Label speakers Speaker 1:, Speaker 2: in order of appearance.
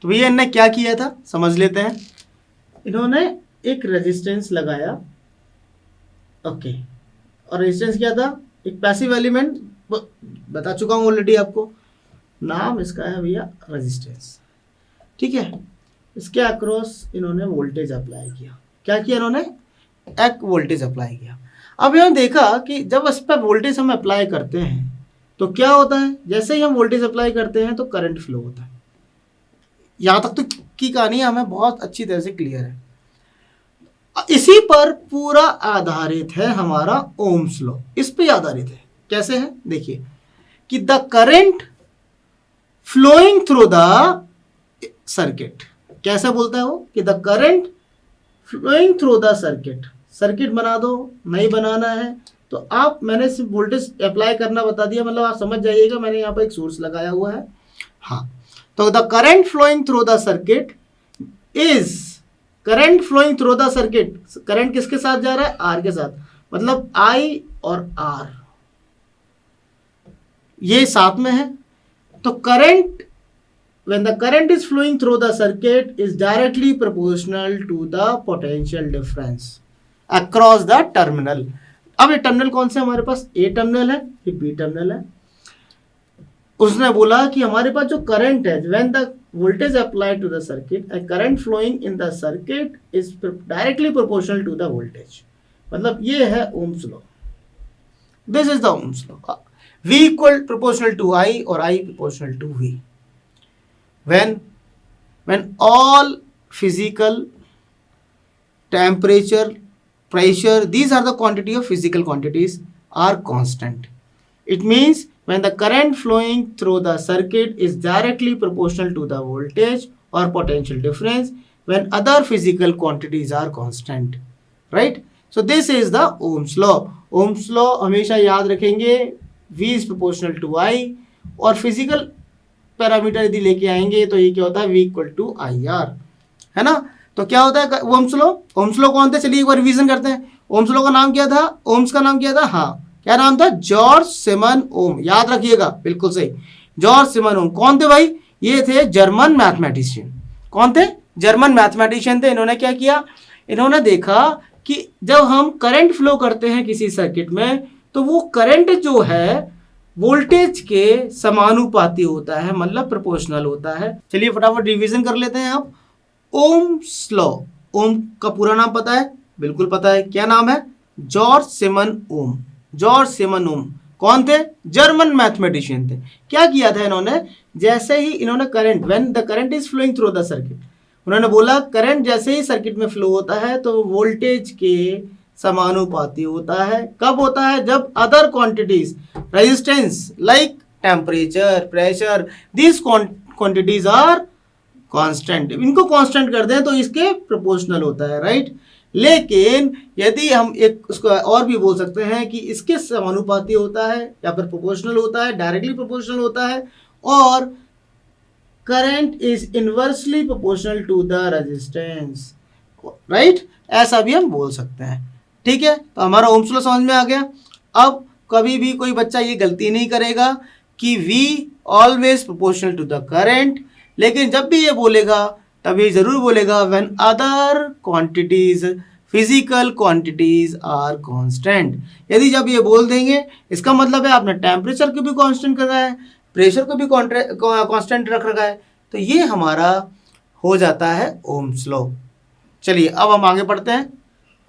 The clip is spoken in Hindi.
Speaker 1: तो भैया इन्होंने क्या किया था समझ लेते हैं। इन्होंने एक रेजिस्टेंस लगाया, ओके, और रेजिस्टेंस क्या था, एक पैसिव एलिमेंट, बता चुका हूँ ऑलरेडी आपको, नाम इसका है भैया रेजिस्टेंस, ठीक है। इसके अक्रॉस इन्होंने वोल्टेज अप्लाई किया। क्या किया इन्होंने, एक वोल्टेज अप्लाई किया। अब इन्होंने देखा कि जब इस पर वोल्टेज हम अप्लाई करते हैं तो क्या होता है, जैसे ही हम वोल्टेज अप्लाई करते हैं तो करंट फ्लो होता है। यहां तक तो की कहानी हमें बहुत अच्छी तरह से क्लियर है। इसी पर पूरा आधारित है हमारा ओम्स लॉ, इस पे आधारित है। कैसे है देखिए कि the current flowing through the circuit, कैसे बोलता है वो कि the current flowing through the circuit, circuit बना दो, नहीं बनाना है तो आप, मैंने सिर्फ वोल्टेज अप्लाई करना बता दिया, मतलब आप समझ जाइएगा, मैंने यहाँ पर एक सोर्स लगाया हुआ है। हाँ, तो the current flowing through the circuit is, current flowing through the circuit, current किसके साथ जा रहा है, आर के साथ, मतलब आई और आर ये साथ में है। तो current, when the current is flowing through the circuit is directly proportional to the potential difference across the terminal। अब ये टर्मिनल कौन से हमारे पास, ए टर्मिनल है, ये बी टर्मिनल है। उसने बोला कि हमारे पास जो करंट है, when the voltage applied to the circuit, a current flowing in the circuit is directly proportional to the voltage। मतलब ये है Ohm's law, this is the Ohm's law. V equal proportional to I और I proportional to V। when all physical, temperature, pressure, these are the quantity of physical quantities are constant, it means when the current flowing through the circuit is directly proportional to the voltage or potential difference when other physical quantities are constant, right? So this is the Ohm's law। Ohm's law हमेशा याद रखेंगे, V is proportional to I, और फिजिकल पैरामीटर यदि लेके आएंगे तो ये क्या होता है, V equal to I R, है ना। तो क्या होता है ओम्स लॉ, ओम्स लॉ कौन थे, चलिए एक बार रिवीजन करते हैं। ओम्स लॉ का नाम क्या था, ओम्स का नाम क्या था, हाँ क्या नाम था, जॉर्ज सिमन ओम, याद रखिएगा बिल्कुल सही, जॉर्ज सिमन ओम। कौन थे भाई, ये थे जर्मन मैथमेटिशियन। कौन थे, जर्मन मैथमेटिशियन थे। इन्होंने क्या किया, इन्होंने देखा कि जब हम करंट फ्लो करते हैं किसी सर्किट में तो वो करंट जो है वोल्टेज के समानुपाती होता है, मतलब प्रोपोर्शनल होता है। चलिए फटाफट रिवीजन कर लेते हैं आप। ओम्स लॉ, ओम का पूरा नाम पता है, बिल्कुल पता है, क्या नाम है, जॉर्ज सिमन ओम। जॉर्ज सिमन ओम कौन थे, जर्मन मैथमेटिशियन थे। क्या किया था इन्होंने, जैसे ही इन्होंने current, when the current is flowing through the circuit, उन्होंने बोला करंट जैसे ही सर्किट में फ्लो होता है तो वोल्टेज के समानुपाती होता है। कब होता है, जब other quantities, resistance like temperature, pressure, this quantities are constant, इनको कांस्टेंट कर दें तो इसके प्रोपोर्शनल होता है, राइट। लेकिन यदि हम एक उसको और भी बोल सकते हैं कि इसके समानुपाती होता है या फिर प्रोपोर्शनल होता है, डायरेक्टली प्रोपोर्शनल होता है, और current is inversely proportional to the resistance, right, ऐसा भी हम बोल सकते हैं। ठीक है, तो हमारा ओम्स लॉ समझ में आ गया। अब कभी भी कोई बच्चा ये गलती नहीं करेगा कि V always proportional to the current, लेकिन जब भी ये बोलेगा तब ये जरूर बोलेगा when other quantities, physical quantities are constant. यदि जब ये बोल देंगे इसका मतलब है आपने टेम्परेचर को भी कांस्टेंट कर रहा है, प्रेशर को भी कांस्टेंट रख रखा है, तो ये हमारा हो जाता है ओम्स लॉ। चलिए अब हम आगे पढ़ते हैं।